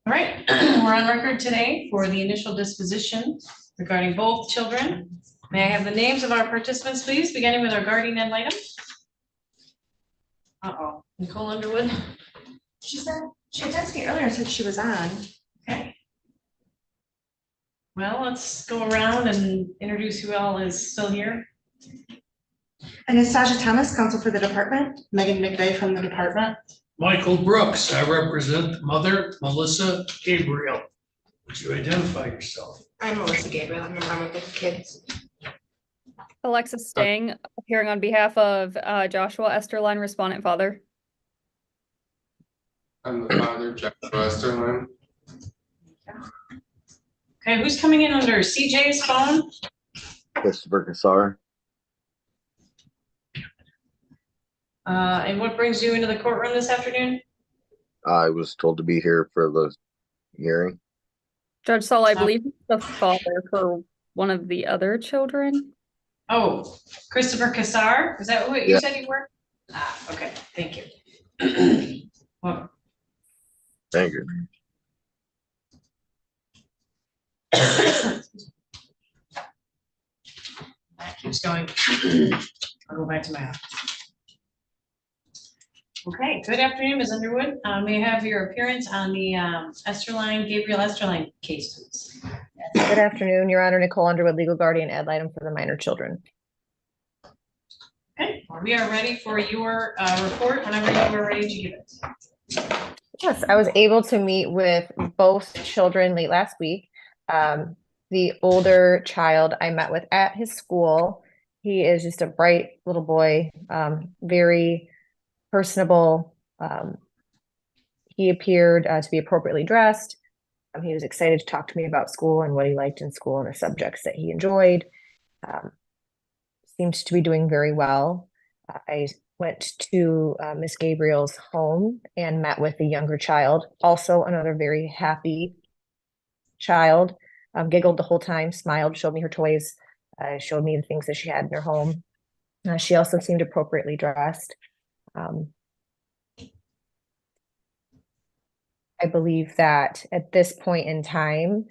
All right, we're on record today for the initial disposition regarding both children. May I have the names of our participants, please, beginning with our guardian ad litem? Nicole Underwood. She had texted me earlier and said she was on. Okay. Well, let's go around and introduce who all is still here. Anastasia Thomas, counsel for the department. Megan McVeigh from the department. Michael Brooks, I represent the mother, Melissa Gabriel. Would you identify yourself? I'm Melissa Gabriel. I'm the mom of the kids. Alexis Stang, appearing on behalf of Joshua Esterline, respondent father. I'm the father, Joshua Esterline. Okay, who's coming in under CJ's phone? Christopher Kassar. And what brings you into the courtroom this afternoon? I was told to be here for the hearing. Judge Saul, I believe the father for one of the other children. Oh, Christopher Kassar? Is that what you said you were? Okay, thank you. Well, Thank you. that keeps going. I'll go back to my office. Okay, good afternoon, Ms. Underwood. May I have your appearance on the Gabriel Esterline case, please? Good afternoon, Your Honor. Nicole Underwood, legal guardian ad litem for the minor children. Okay, we are ready for your report whenever you are ready to give it. Yes, I was able to meet with both children late last week. The older child I met with at his school. He is just a bright little boy, very personable. He appeared to be appropriately dressed. He was excited to talk to me about school and what he liked in school and the subjects that he enjoyed. Seemed to be doing very well. I went to Miss Gabriel's home and met with the younger child, also another very happy child. Giggled the whole time, smiled, showed me her toys, showed me the things that she had in her home. She also seemed appropriately dressed. I believe that at this point in time,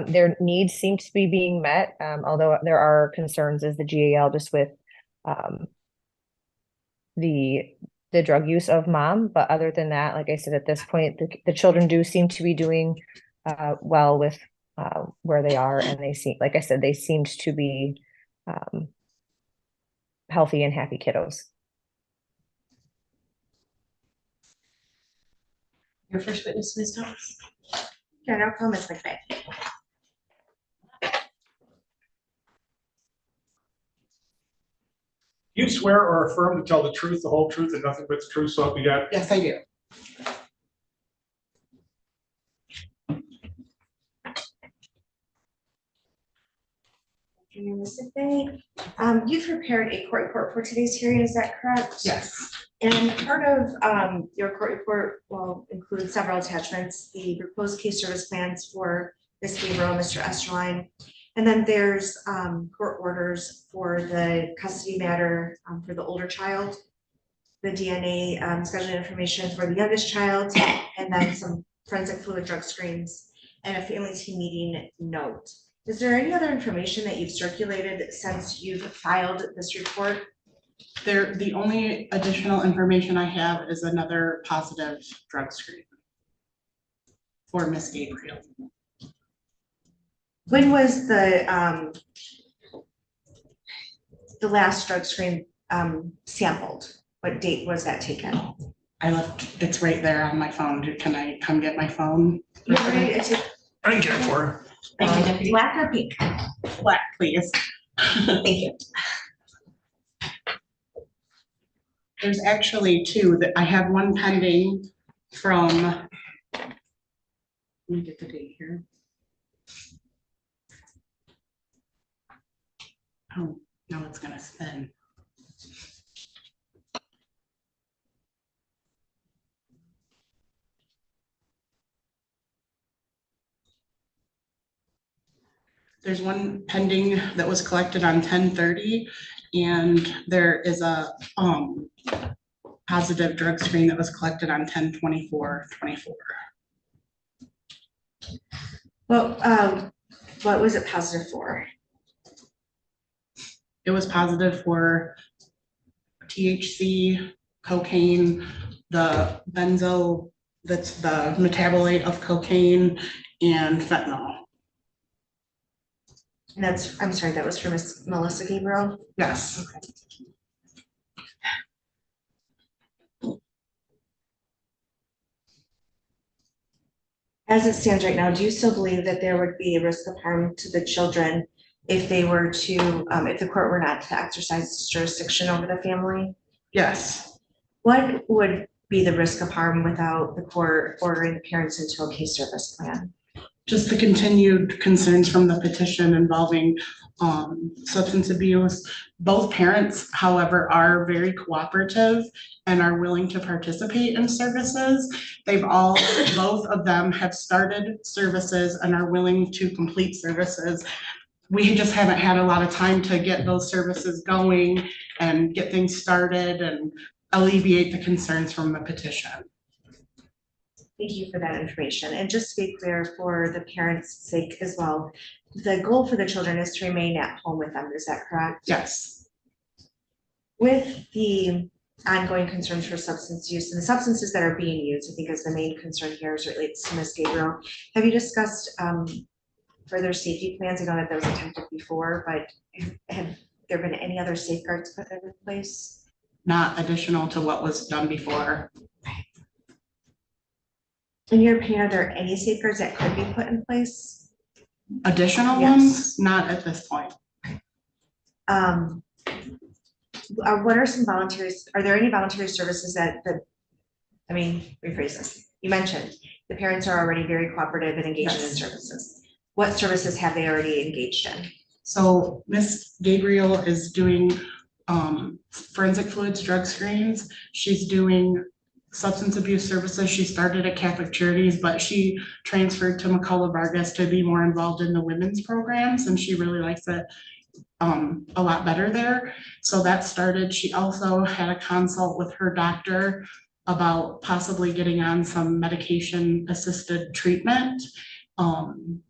their needs seem to be being met, although there are concerns as the GAL just with the drug use of mom. But other than that, like I said, at this point, the children do seem to be doing well with where they are, and they seem, like I said, they seemed to be healthy and happy kiddos. Your first witness, Ms. Thomas. Yeah, no problem. It's like that. You swear or affirm to tell the truth, the whole truth, and nothing but the truth, so help you God? Yes, I do. You've prepared a court report for today's hearing, is that correct? Yes. And part of your court report will include several attachments, the proposed case service plans for Ms. Gabriel, Mr. Esterline, and then there's court orders for the custody matter for the older child, the DNA scheduling information for the youngest child, and then some forensic fluid drug screens and a family team meeting note. Is there any other information that you've circulated since you've filed this report? The only additional information I have is another positive drug screen for Miss Gabriel. When was the last drug screen sampled? What date was that taken? I left, it's right there on my phone. Can I come get my phone? I can get it for her. Black or pink? Black, please. Thank you. There's actually two that I have one pending from, let me get the date here. Oh, no, it's gonna spin. There's one pending that was collected on 10/30, and there is a positive drug screen that was collected on 10/24/24. Well, what was it positive for? It was positive for THC, cocaine, the benzo, that's the metabolite of cocaine, and fentanyl. And I'm sorry, that was for Miss Melissa Gabriel? Yes. As it stands right now, do you still believe that there would be a risk of harm to the children if they were to, if the court were not to exercise jurisdiction over the family? Yes. What would be the risk of harm without the court ordering the parents into a case service plan? Just the continued concerns from the petition involving substance abuse. Both parents, however, are very cooperative and are willing to participate in services. Both of them have started services and are willing to complete services. We just haven't had a lot of time to get those services going and get things started and alleviate the concerns from the petition. Thank you for that information. And just to be clear, for the parents' sake as well, the goal for the children is to remain at home with them. Is that correct? Yes. With the ongoing concerns for substance use and the substances that are being used, I think is the main concern here as it relates to Ms. Gabriel. Have you discussed further safety plans? I know that was attempted before, but have there been any other safeguards put in place? Not additional to what was done before. In your opinion, are there any safeguards that could be put in place? Additional Yes. ones? Not at this point. What are some are there any voluntary services rephrase this. You mentioned the parents are already very cooperative and engaged in Yes. services. What services have they already engaged in? So Miss Gabriel is doing forensic fluids drug screens. She's doing substance abuse services. She started at Catholic Charities, but she transferred to McCullough Vargas to be more involved in the women's programs, and she really likes it a lot better there. So that started. She also had a consult with her doctor about possibly getting on some medication assisted treatment. And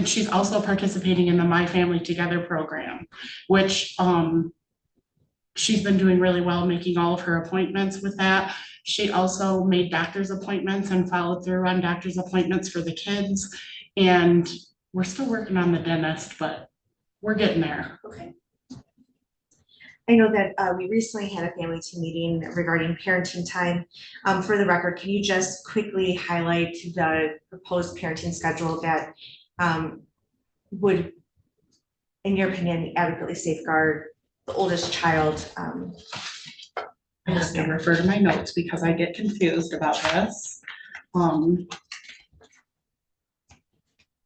she's also participating in the My Family Together program, which she's been doing really well, making all of her appointments with that. She also made doctor's appointments and followed through on doctor's appointments for the kids. And we're still working on the dentist, but we're getting there. Okay. I know that we recently had a family team meeting regarding parenting time. For the record, can you just quickly highlight the proposed parenting schedule that would, in your opinion, adequately safeguard the oldest child? I have to refer to my notes because I get confused about this.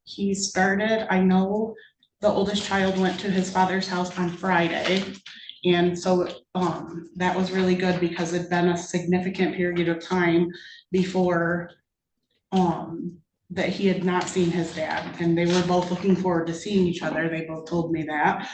He started, I know the oldest child went to his father's house on Friday. And so that was really good because it'd been a significant period of time before that he had not seen his dad, and they were both looking forward to seeing each other. They both told me that.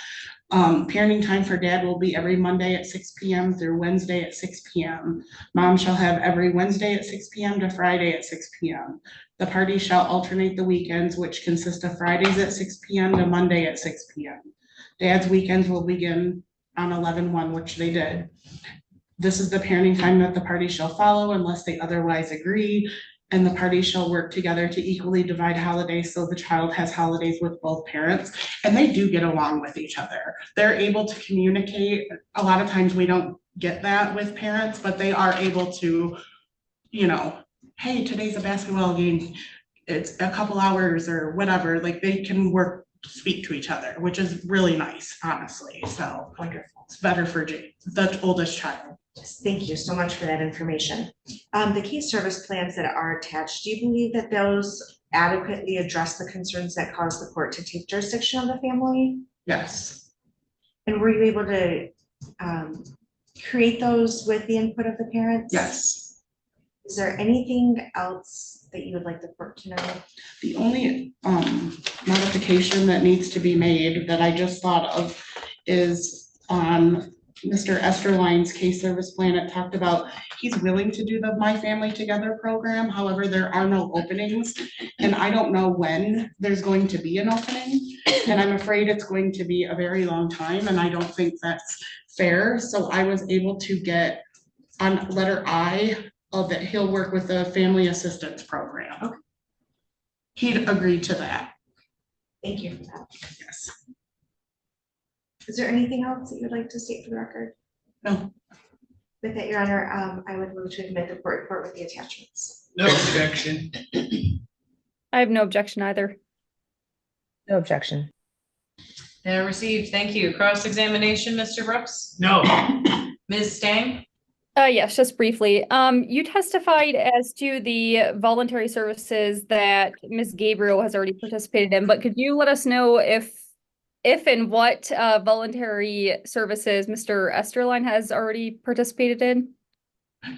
Parenting time for dad will be every Monday at 6 p.m. through Wednesday at 6 p.m. Mom shall have every Wednesday at 6 p.m. to Friday at 6 p.m. The parties shall alternate the weekends, which consist of Fridays at 6 p.m. to Monday at 6 p.m. Dad's weekends will begin on 11/1, which they did. This is the parenting time that the parties shall follow unless they otherwise agree, and the parties shall work together to equally divide holidays so the child has holidays with both parents. And they do get along with each other. They're able to communicate. A lot of times we don't get that with parents, but they are able to, you know, hey, today's a basketball game. It's a couple hours or whatever. Like they can speak to each other, which is really nice, honestly. So Wonderful. it's better for Jake, the oldest child. Yes, thank you so much for that information. The case service plans that are attached, do you believe that those adequately address the concerns that cause the court to take jurisdiction of the family? Yes. And were you able to create those with the input of the parents? Yes. Is there anything else that you would like the court to know? The only modification that needs to be made that I just thought of is on Mr. Esterline's case service plan, it talked about he's willing to do the My Family Together program. However, there are no openings. And I don't know when there's going to be an opening. And I'm afraid it's going to be a very long time, and I don't think that's fair. So I was able to get on letter I of that he'll work with the Family Assistance Program. Okay. He'd agreed to that, Thank you for that. yes. Is there anything else that you'd like to state for the record? No, With that, Your Honor, I would move to admit the court report with the attachments. No objection. I have no objection either. No objection. They're received. Thank you. Cross-examination, Mr. Brooks? No, Ms. Stang? Yes, just briefly. You testified as to the voluntary services that Ms. Gabriel has already participated in, but could you let us know if and what voluntary services Mr. Esterline has already participated in?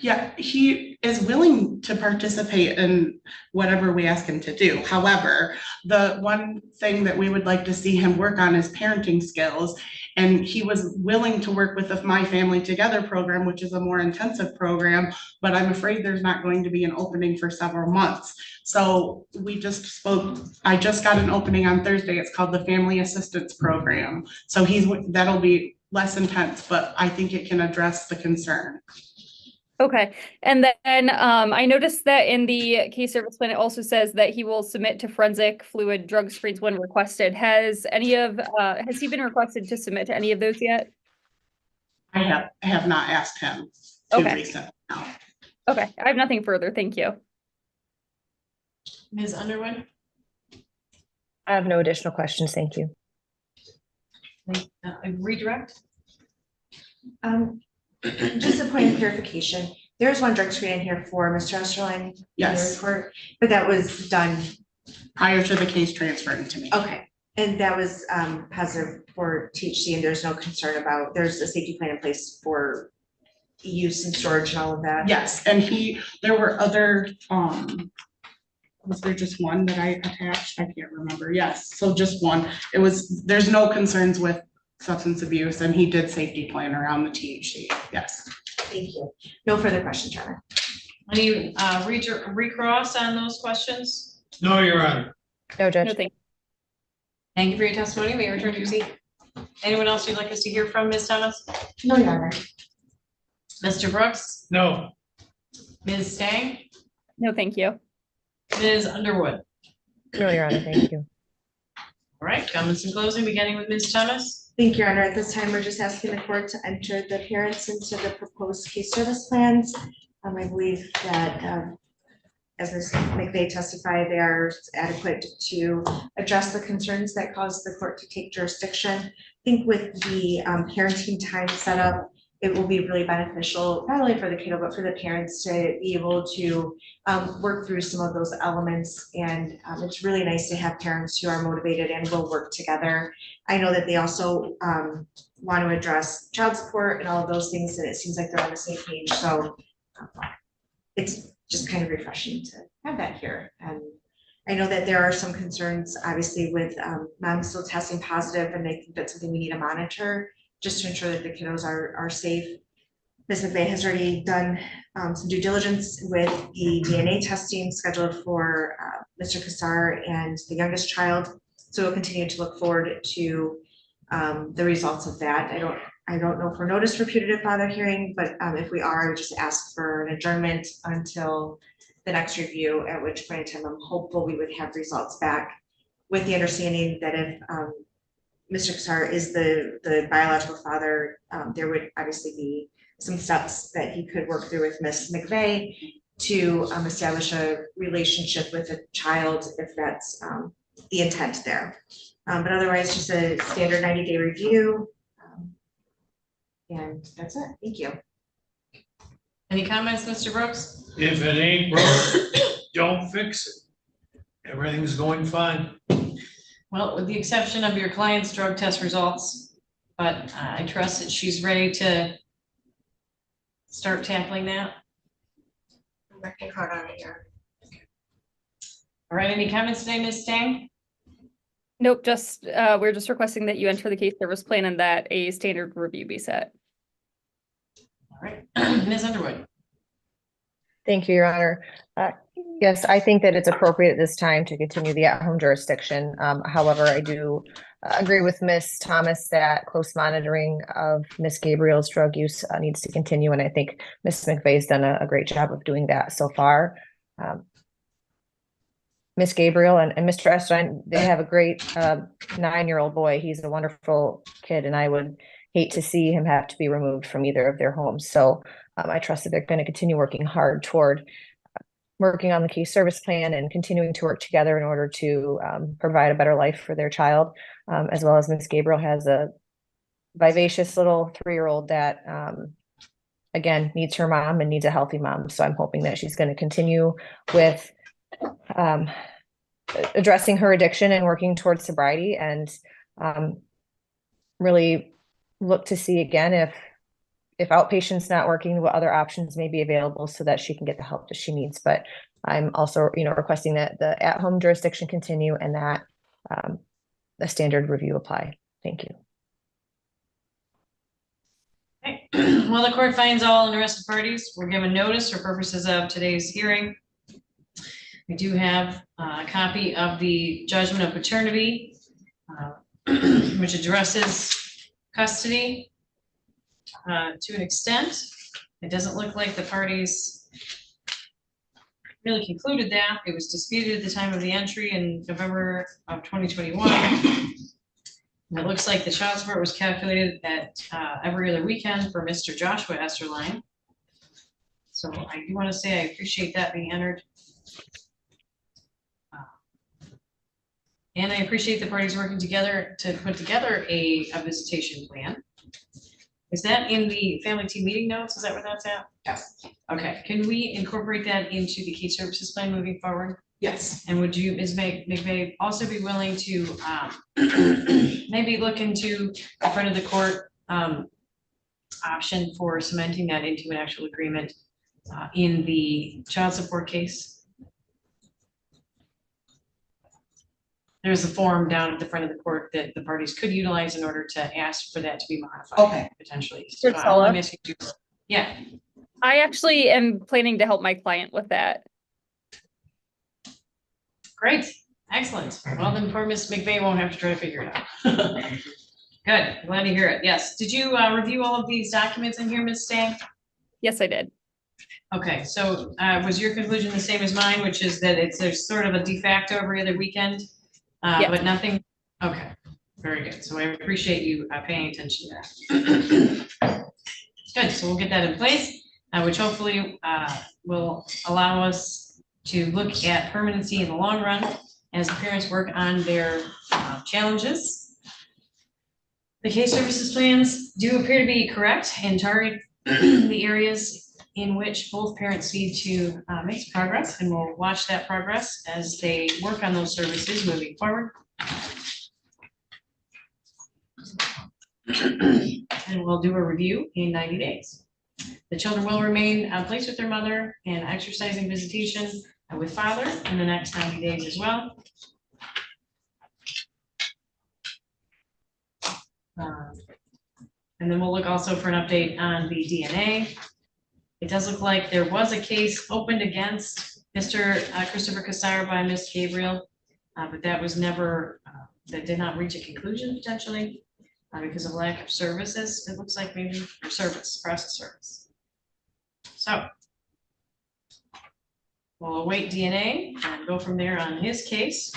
yeah, he is willing to participate in whatever we ask him to do. However, the one thing that we would like to see him work on is parenting skills. And he was willing to work with the My Family Together program, which is a more intensive program, but I'm afraid there's not going to be an opening for several months. So we just spoke, I just got an opening on Thursday. It's called the Family Assistance Program. So that'll be less intense, but I think it can address the concern. Okay, and then I noticed that in the case service plan, it also says that he will submit to forensic fluid drug screens when requested. Has he been requested to submit to any of those yet? I have not asked him to Okay. recent. No. Okay, I have nothing further. Thank you. Ms. Underwood? I have no additional questions. Thank you. Redirect? Just a point of clarification, there's one drug screen in here for Mr. Esterline. in the Yes. report, but that was done, Prior to the case transferring to me. okay, and that was positive for THC, and there's no concern about, there's a safety plan in place for use and storage and all of that? Yes, and there were other, was there just one that I attached? I can't remember. Yes, so just one. There's no concerns with substance abuse, and he did safety plan around the THC. Yes. Thank you. No further questions, Your Honor. Any recross on those questions? no, Your Honor. No, Judge. No, thank Thank you for your testimony. May I return to your seat? Anyone else you'd like us to hear from, Ms. Thomas? No, Your Honor. Mr. Brooks? No, Ms. Stang? No, thank you. Ms. Underwood? No, Your Honor. Thank you. All right, comments in closing, beginning with Ms. Thomas? Thank you, Your Honor. At this time, we're just asking the court to enter the parents into the proposed case service plans. I believe that, as Ms. McVeigh testified, they are adequate to address the concerns that caused the court to take jurisdiction. I think with the parenting time set up, it will be really beneficial, not only for the kiddo, but for the parents to be able to work through some of those elements. And it's really nice to have parents who are motivated and will work together. I know that they also want to address child support and all of those things, and it seems like they're on the same page. So it's just kind of refreshing to have that here. And I know that there are some concerns, obviously, with moms still testing positive, and I think that's something we need to monitor just to ensure that the kiddos are safe. Ms. McVeigh has already done some due diligence with the DNA testing scheduled for Mr. Kassar and the youngest child. So we'll continue to look forward to the results of that. I don't know if we're noticed for putative father hearing, but if we are, I would just ask for an adjournment until the next review, at which point in time I'm hopeful we would have results back, with the understanding that if Mr. Kassar is the biological father, there would obviously be some steps that he could work through with Ms. McVeigh to establish a relationship with a child, if that's the intent there. But otherwise, just a standard 90-day review. And that's it. Thank you. Any comments, Mr. Brooks? if it ain't broke, don't fix it. Everything's going fine. Well, with the exception of your client's drug test results, but I trust that she's ready to start tackling that. I'm working hard on it here. All right, any comments today, Ms. Stang? Nope, just we're just requesting that you enter the case service plan and that a standard review be set. All right, Ms. Underwood. Thank you, Your Honor. Yes, I think that it's appropriate at this time to continue the at-home jurisdiction. However, I do agree with Ms. Thomas that close monitoring of Ms. Gabriel's drug use needs to continue, and I think Ms. McVeigh's done a great job of doing that so far. Ms. Gabriel and Mr. Esterline, they have a great 9-year-old boy. He's a wonderful kid, and I would hate to see him have to be removed from either of their homes. So I trust that they're going to continue working hard toward working on the case service plan and continuing to work together in order to provide a better life for their child, as well as Ms. Gabriel has a vivacious little 3-year-old that, again, needs her mom and needs a healthy mom. So I'm hoping that she's going to continue with addressing her addiction and working towards sobriety, and really look to see again if outpatient's not working, what other options may be available so that she can get the help that she needs. But I'm also, requesting that the at-home jurisdiction continue and that a standard review apply. Thank you. Okay. Well, the court finds all interested parties were given notice for purposes of today's hearing. We do have a copy of the judgment of paternity, which addresses custody to an extent. It doesn't look like the parties really concluded that. It was disputed at the time of the entry in November of 2021. And it looks like the child support was calculated at every other weekend for Mr. Joshua Esterline. So I do want to say I appreciate that being entered. And I appreciate the parties working together to put together a visitation plan. Is that in the family team meeting notes? Is that where that's at? Yes. Okay, can we incorporate that into the case services plan moving forward? Yes. And would you, Ms. McVeigh, also be willing to maybe look into the front of the court option for cementing that into an actual agreement in the child support case? There's a form down at the front of the court that the parties could utilize in order to ask for that to be modified. Okay. Potentially. Sure, So, Stella. yeah. I actually am planning to help my client with that. Great, excellent. Well, then poor Ms. McVeigh won't have to try to figure it out. Good, glad to hear it. Yes, did you review all of these documents in here, Ms. Stang? Yes, I did. Okay, so was your conclusion the same as mine, which is that there's sort of a de facto every other weekend, Yeah. but nothing? Okay, very good. So I appreciate you paying attention to that. Good, so we'll get that in place, which hopefully will allow us to look at permanency in the long run as the parents work on their challenges. The case services plans do appear to be correct and target the areas in which both parents need to make progress, and we'll watch that progress as they work on those services moving forward. And we'll do a review in 90 days. The children will remain placed with their mother and exercising visitation with father in the next 90 days as well. And then we'll look also for an update on the DNA. It does look like there was a case opened against Mr. Christopher Cassar by Ms. Gabriel, but that was never, that did not reach a conclusion potentially because of lack of services. It looks like maybe, or process service. So we'll await DNA and go from there on his case.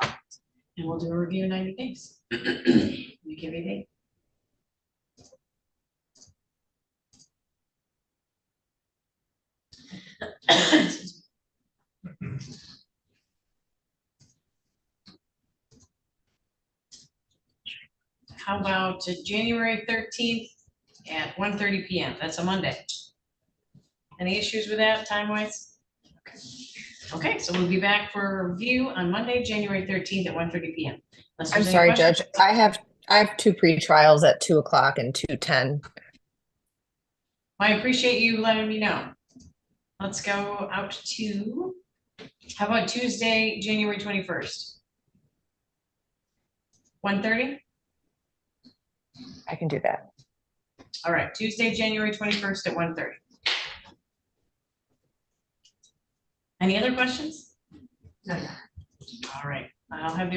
And we'll do a review in 90 days. We give you a date. How about January 13th at 1:30 p.m.? That's a Monday. Any issues with that time-wise? Okay, so we'll be back for review on Monday, January 13th at 1:30 p.m. I'm sorry, Judge. I have 2 pre-trials at 2:00 and 2:10. I appreciate you letting me know. Let's go out to, how about Tuesday, January 21st? 1:30? I can do that. All right, Tuesday, January 21st at 1:30. Any other questions? No, All right, I'll have the